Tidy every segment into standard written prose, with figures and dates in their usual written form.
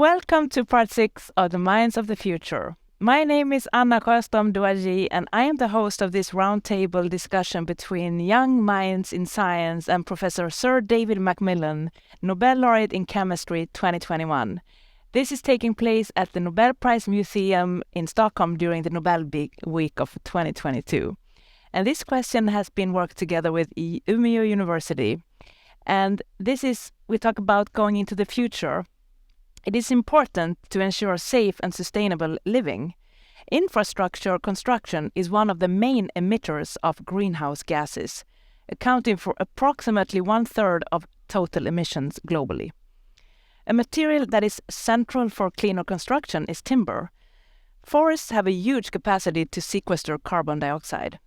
Welcome to part 6 of the Minds of the Future. My name is Anna Sjöström and I am the host of this roundtable discussion between young minds in science and Professor Sir David MacMillan, Nobel Laureate in Chemistry 2021. This is taking place at the Nobel Prize Museum in Stockholm during the Nobel Week of 2022. And this question has been worked together with Umeå University. And we talk about going into the future. It is important to ensure safe and sustainable living. Infrastructure construction is one of the main emitters of greenhouse gases, accounting for approximately 1/3 of total emissions globally. A material that is central for cleaner construction is timber. Forests have a huge capacity to sequester carbon dioxide,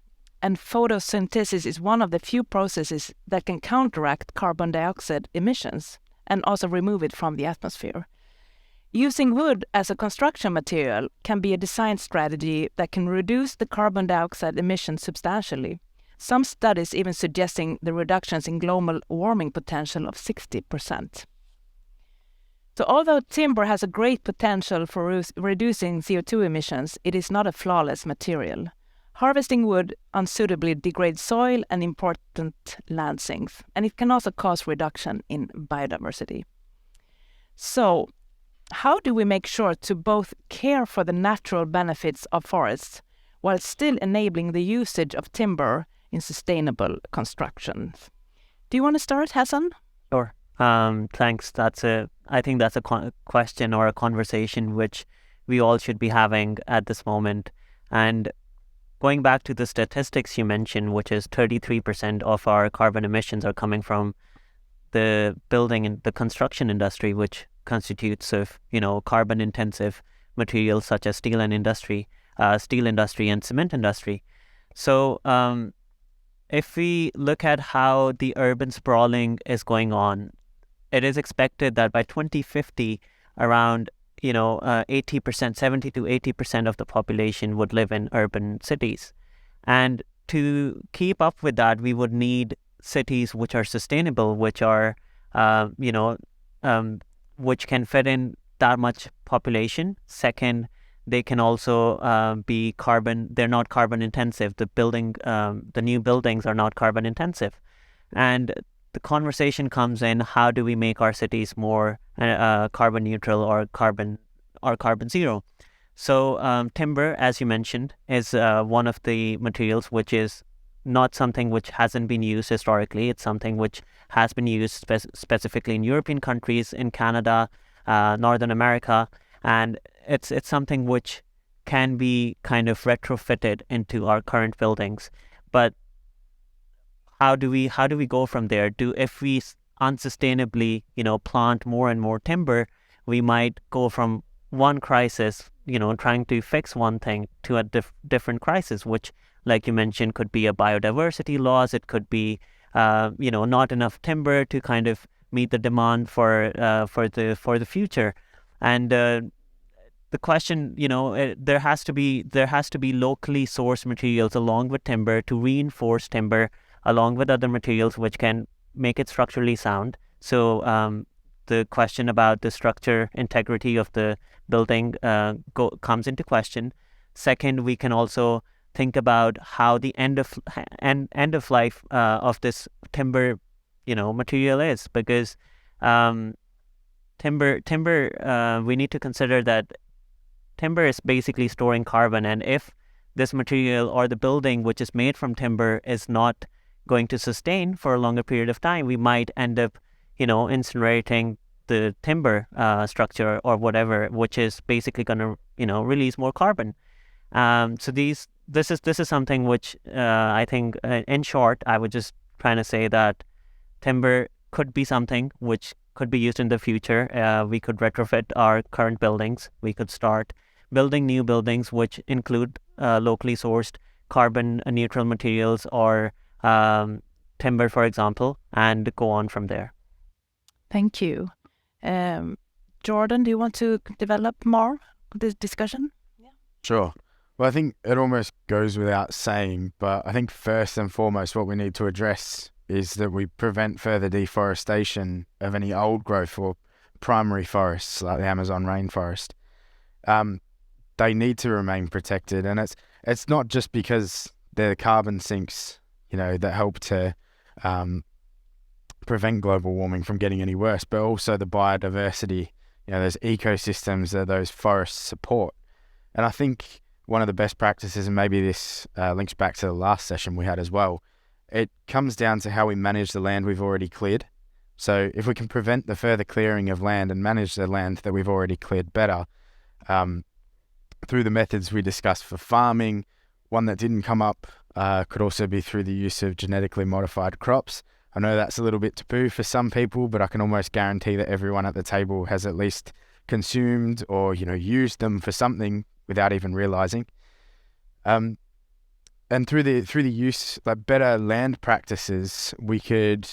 and photosynthesis is one of the few processes that can counteract carbon dioxide emissions and also remove it from the atmosphere. Using wood as a construction material can be a design strategy that can reduce the carbon dioxide emissions substantially. Some studies even suggesting the reductions in global warming potential of 60%. So although timber has a great potential for reducing CO2 emissions, it is not a flawless material. Harvesting wood unsuitably degrades soil and important land sinks, and it can also cause reduction in biodiversity. So, how do we make sure to both care for the natural benefits of forests while still enabling the usage of timber in sustainable constructions? Do you want to start, Hassan? Sure. Thanks. I think that's a question or a conversation which we all should be having at this moment. And going back to the statistics you mentioned, which is 33% of our carbon emissions are coming from the building and the construction industry, which constitutes of carbon intensive materials such as steel industry and cement industry. So if we look at how the urban sprawling is going on, it is expected that by 2050 around 80%, 70 to 80% of the population would live in urban cities. And to keep up with that, we would need cities which are sustainable, which are which can fit in that much population. Second, they can also they're not carbon intensive. The new buildings are not carbon intensive. And the conversation comes in, how do we make our cities more carbon neutral or carbon zero? So timber, as you mentioned, is one of the materials which is not something which hasn't been used historically. It's something which has been used specifically in European countries, in Canada, Northern America, and it's something which can be kind of retrofitted into our current buildings. But how do we go from there? If we unsustainably plant more and more timber, we might go from one crisis, trying to fix one thing, to a different crisis, which, like you mentioned, could be a biodiversity loss. It could be, not enough timber to kind of meet the demand for the future. And the question, there has to be locally sourced materials along with timber to reinforce timber, along with other materials which can make it structurally sound. So the question about the structure integrity of the building comes into question. Second, we can also think about how the end of life of this timber, material is, because timber we need to consider that timber is basically storing carbon, and if this material or the building which is made from timber is not going to sustain for a longer period of time, we might end up, incinerating the timber structure or whatever, which is basically going to, release more carbon. So this is something which I think, in short, I would just trying to say that timber could be something which could be used in the future. We could retrofit our current buildings. We could start building new buildings which include locally sourced carbon neutral materials or timber, for example, and go on from there. Thank you. Jordan, do you want to develop more this discussion? Yeah. Sure. Well, I think it almost goes without saying, but I think first and foremost what we need to address is that we prevent further deforestation of any old growth or primary forests like the Amazon rainforest, they need to remain protected. And it's not just because they're carbon sinks, that help to prevent global warming from getting any worse, but also the biodiversity, those ecosystems that those forests support. And I think one of the best practices, and maybe this links back to the last session we had as well, it comes down to how we manage the land we've already cleared. So if we can prevent the further clearing of land and manage the land that we've already cleared better, through the methods we discussed for farming, one that didn't come up could also be through the use of genetically modified crops. I know that's a little bit taboo for some people, but I can almost guarantee that everyone at the table has at least consumed or, used them for something without even realizing. And through the use, like better land practices, we could,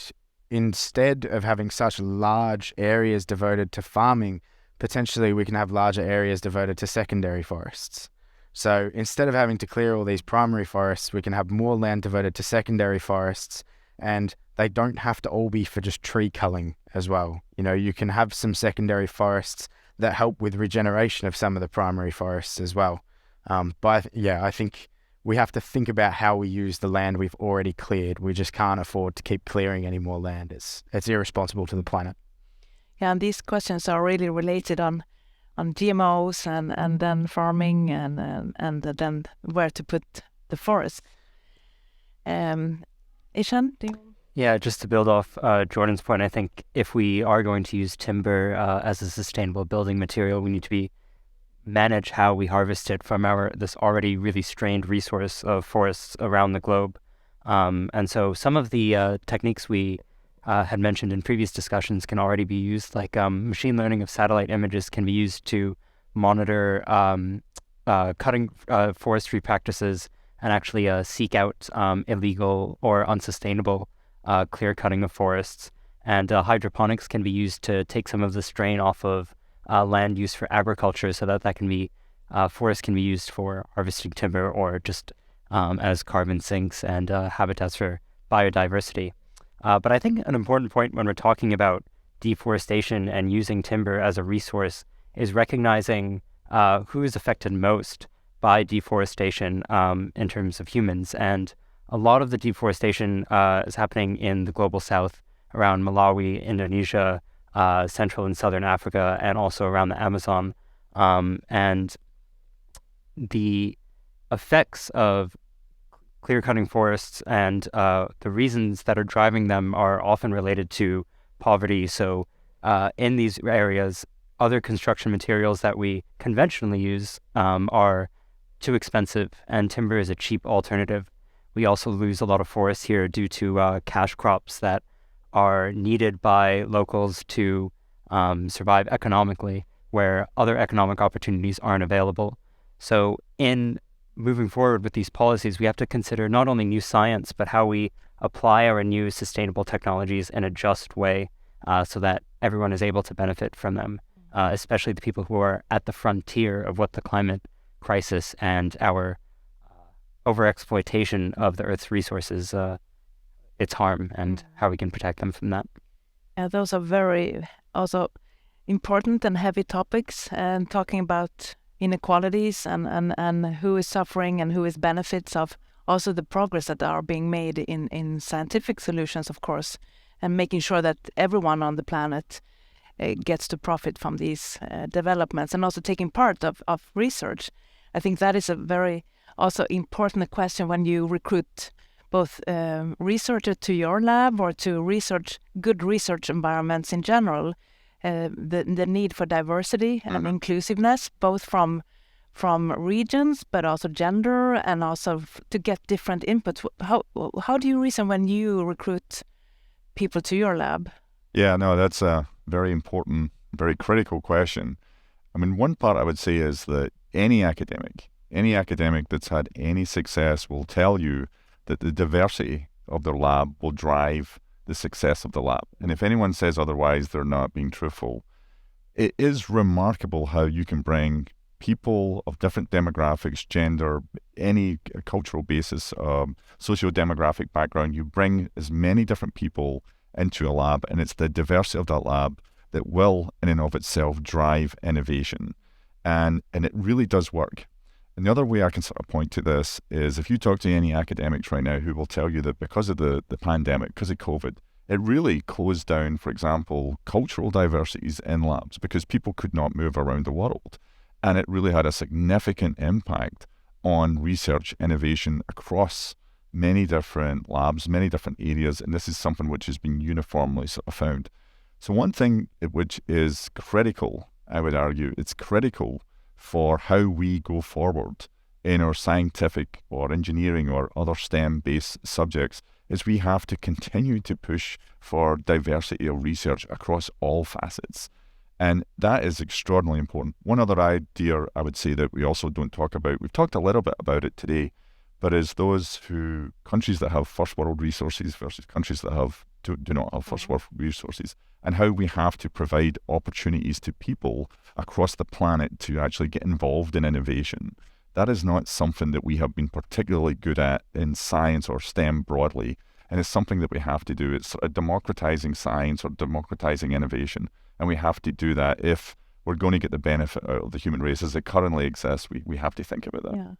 instead of having such large areas devoted to farming, potentially we can have larger areas devoted to secondary forests. So instead of having to clear all these primary forests, we can have more land devoted to secondary forests, and they don't have to all be for just tree culling as well. You can have some secondary forests that help with regeneration of some of the primary forests as well. But I think we have to think about how we use the land we've already cleared. We just can't afford to keep clearing any more land. It's irresponsible to the planet. Yeah, and these questions are really related on GMOs and then farming and then where to put the forest. Ishan, do you? Yeah, just to build off Jordan's point, I think if we are going to use timber as a sustainable building material, we need to manage how we harvest it from this already really strained resource of forests around the globe. And so some of the techniques we had mentioned in previous discussions can already be used, like machine learning of satellite images can be used to monitor cutting forestry practices and actually seek out illegal or unsustainable clear cutting of forests. And hydroponics can be used to take some of the strain off of land use for agriculture, so that can be forests can be used for harvesting timber or just as carbon sinks and habitats for biodiversity. But I think an important point when we're talking about deforestation and using timber as a resource is recognizing who is affected most by deforestation in terms of humans. And a lot of the deforestation is happening in the global south, around Malawi, Indonesia, Central and Southern Africa, and also around the Amazon. And the effects of clear-cutting forests and the reasons that are driving them are often related to poverty. So in these areas, other construction materials that we conventionally use are too expensive, and timber is a cheap alternative. We also lose a lot of forests here due to cash crops that are needed by locals to survive economically, where other economic opportunities aren't available. So in moving forward with these policies, we have to consider not only new science, but how we apply our new sustainable technologies in a just way so that everyone is able to benefit from them, especially the people who are at the frontier of what the climate crisis and our overexploitation of the Earth's resources, its harm, and how we can protect them from that. Yeah, those are very also important and heavy topics, and talking about inequalities and who is suffering and who is benefits of also the progress that are being made in scientific solutions, of course, and making sure that everyone on the planet gets to profit from these developments, and also taking part of research. I think that is a very also important question when you recruit both researchers to your lab or to good research environments in general. The need for diversity and inclusiveness, both from regions, but also gender, and also to get different inputs. How do you reason when you recruit people to your lab? Yeah, no, that's a very important, very critical question. I mean, one part I would say is that any academic that's had any success will tell you that the diversity of their lab will drive the success of the lab. And if anyone says otherwise, they're not being truthful. It is remarkable how you can bring people of different demographics, gender, any cultural basis, socio-demographic background. You bring as many different people into a lab, and it's the diversity of that lab that will, in and of itself, drive innovation. And it really does work. And the other way I can sort of point to this is if you talk to any academics right now who will tell you that because of the pandemic, because of COVID, it really closed down, for example, cultural diversities in labs because people could not move around the world. And it really had a significant impact on research innovation across many different labs, many different areas. And this is something which has been uniformly sort of found. So one thing which is critical, I would argue, it's critical for how we go forward in our scientific or engineering or other STEM-based subjects is we have to continue to push for diversity of research across all facets. And that is extraordinarily important. One other idea I would say that we also don't talk about, we've talked a little bit about it today, but is countries that have first world resources versus countries that do not have first world resources, and how we have to provide opportunities to people across the planet to actually get involved in innovation. That is not something that we have been particularly good at in science or STEM broadly, and it's something that we have to do. It's sort of democratizing science or democratizing innovation, and we have to do that if we're going to get the benefit out of the human race as it currently exists. We have to think about that. Yeah.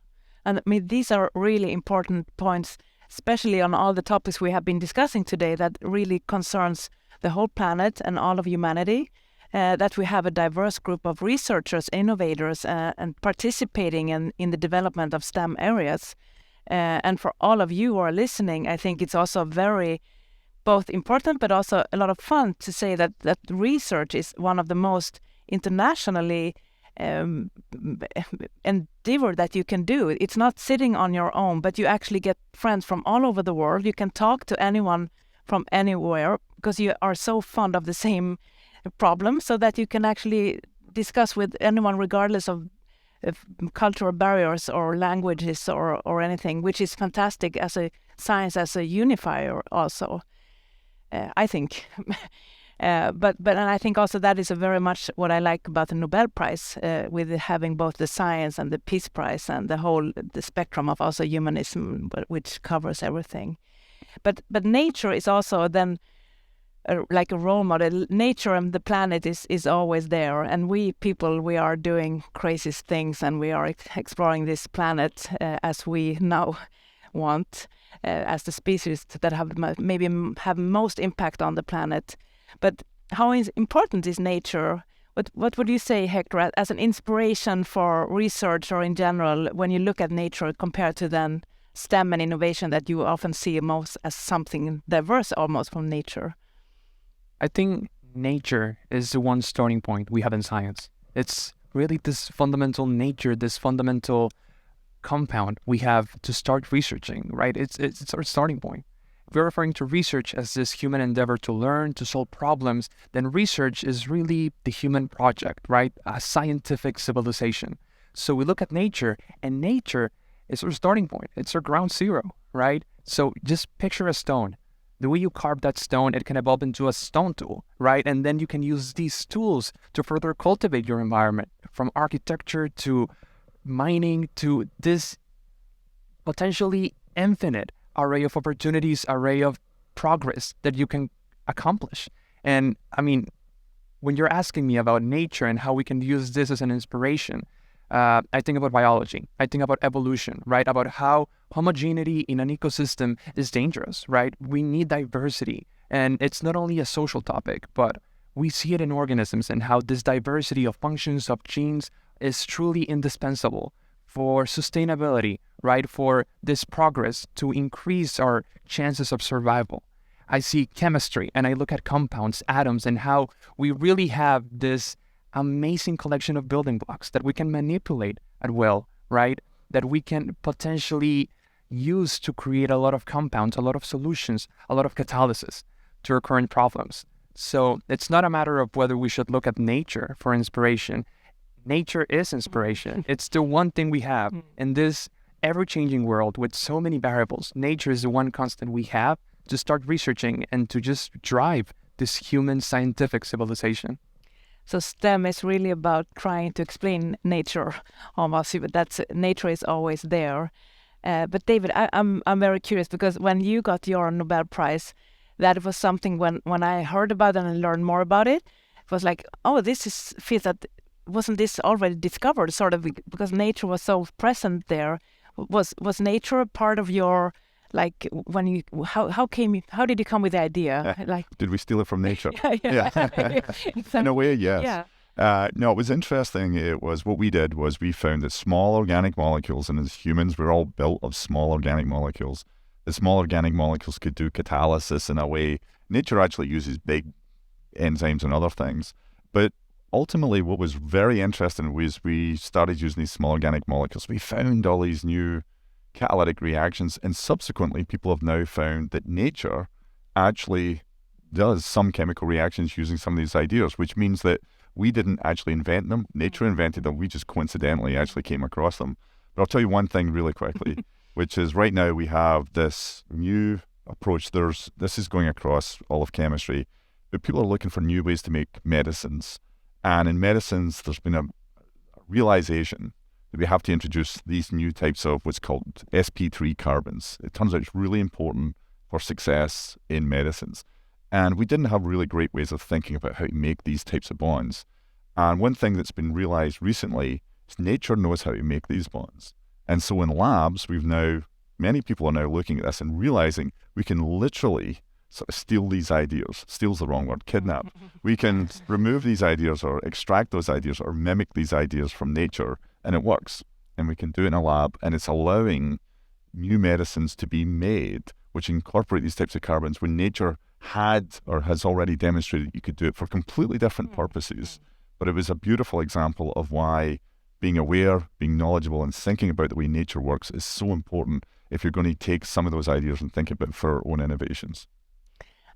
And I mean, these are really important points, especially on all the topics we have been discussing today that really concerns the whole planet and all of humanity, that we have a diverse group of researchers, innovators, and participating in the development of STEM areas. And for all of you who are listening, I think it's also very both important but also a lot of fun to say that research is one of the most internationally endeavor that you can do. It's not sitting on your own, but you actually get friends from all over the world. You can talk to anyone from anywhere because you are so fond of the same problem, so that you can actually discuss with anyone regardless of cultural barriers or languages or anything, which is fantastic as a science, as a unifier also, I think. But and I think also that is very much what I like about the Nobel Prize, with having both the science and the Peace Prize and the spectrum of also humanism, which covers everything. But nature is also then like a role model. Nature and the planet is always there, and we people, we are doing crazy things, and we are exploring this planet as we now want, as the species that have maybe have most impact on the planet. But how important is nature? What would you say, Hector, as an inspiration for research or in general when you look at nature compared to then STEM and innovation that you often see most as something diverse almost from nature? I think nature is the one starting point we have in science. It's really this fundamental nature, this fundamental compound we have to start researching, right? It's our starting point. If we're referring to research as this human endeavor to learn, to solve problems, then research is really the human project, right? A scientific civilization. So we look at nature, and nature is our starting point. It's our ground zero, right? So just picture a stone. The way you carve that stone, it can evolve into a stone tool, right? And then you can use these tools to further cultivate your environment, from architecture to mining to this potentially infinite array of opportunities, array of progress that you can accomplish. And I mean, when you're asking me about nature and how we can use this as an inspiration, I think about biology. I think about evolution, right? About how homogeneity in an ecosystem is dangerous, right? We need diversity. And it's not only a social topic, but we see it in organisms and how this diversity of functions, of genes, is truly indispensable for sustainability, right? For this progress to increase our chances of survival. I see chemistry and I look at compounds, atoms, and how we really have this amazing collection of building blocks that we can manipulate at will, right? That we can potentially use to create a lot of compounds, a lot of solutions, a lot of catalysis to our current problems. So it's not a matter of whether we should look at nature for inspiration. Nature is inspiration. It's the one thing we have in this ever-changing world with so many variables. Nature is the one constant we have to start researching and to just drive this human scientific civilization. So STEM is really about trying to explain nature almost. Nature is always there. But David, I'm very curious, because when you got your Nobel Prize, that was something when I heard about it and learned more about it, was like, oh, feels that wasn't this already discovered, sort of, because nature was so present there. Was nature a part of your, like, when you how did you come with the idea? Like, did we steal it from nature? Yeah. In a way, yes. Yeah. No, it was interesting. It was what we did was we found that small organic molecules, and as humans, we're all built of small organic molecules. The small organic molecules could do catalysis in a way. Nature actually uses big enzymes and other things. But ultimately, what was very interesting was we started using these small organic molecules. We found all these new catalytic reactions, and subsequently, people have now found that nature actually does some chemical reactions using some of these ideas, which means that we didn't actually invent them. Nature invented them. We just coincidentally actually came across them. But I'll tell you one thing really quickly, which is right now we have this new approach. This is going across all of chemistry, but people are looking for new ways to make medicines. And in medicines, there's been a realization that we have to introduce these new types of what's called sp3 carbons. It turns out it's really important for success in medicines. And we didn't have really great ways of thinking about how to make these types of bonds. And one thing that's been realized recently is nature knows how to make these bonds. And so in labs, many people are now looking at this and realizing we can literally sort of steal these ideas. Steal's the wrong word, kidnap. We can remove these ideas or extract those ideas or mimic these ideas from nature, and it works. And we can do it in a lab, and it's allowing new medicines to be made which incorporate these types of carbons when nature had or has already demonstrated you could do it for completely different purposes. But it was a beautiful example of why being aware, being knowledgeable, and thinking about the way nature works is so important if you're going to take some of those ideas and think about it for our own innovations.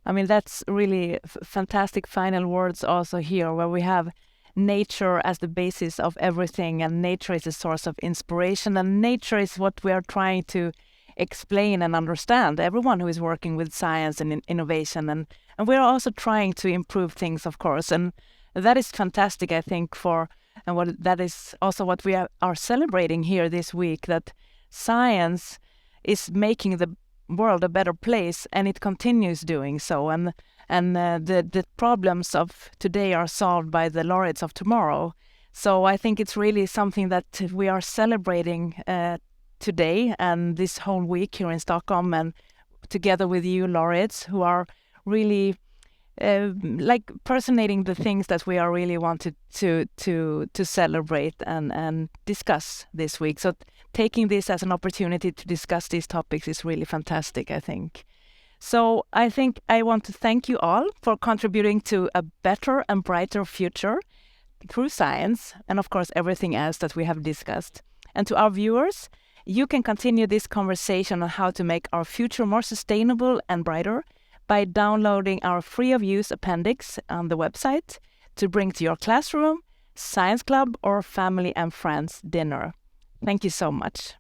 I mean, that's really fantastic final words also here, where we have nature as the basis of everything, and nature is a source of inspiration, and nature is what we are trying to explain and understand, everyone who is working with science and innovation, and we're also trying to improve things, of course, and that is fantastic, I think, that is also what we are celebrating here this week, that science is making the world a better place, and it continues doing so, and the problems of today are solved by the laureates of tomorrow. So I think it's really something that we are celebrating today and this whole week here in Stockholm, and together with you laureates who are really like personating the things that we are really wanted to celebrate and discuss this week. So taking this as an opportunity to discuss these topics is really fantastic, I think. So I think I want to thank you all for contributing to a better and brighter future through science, and of course everything else that we have discussed. And to our viewers, you can continue this conversation on how to make our future more sustainable and brighter by downloading our free-of-use appendix on the website to bring to your classroom, science club, or family and friends dinner. Thank you so much.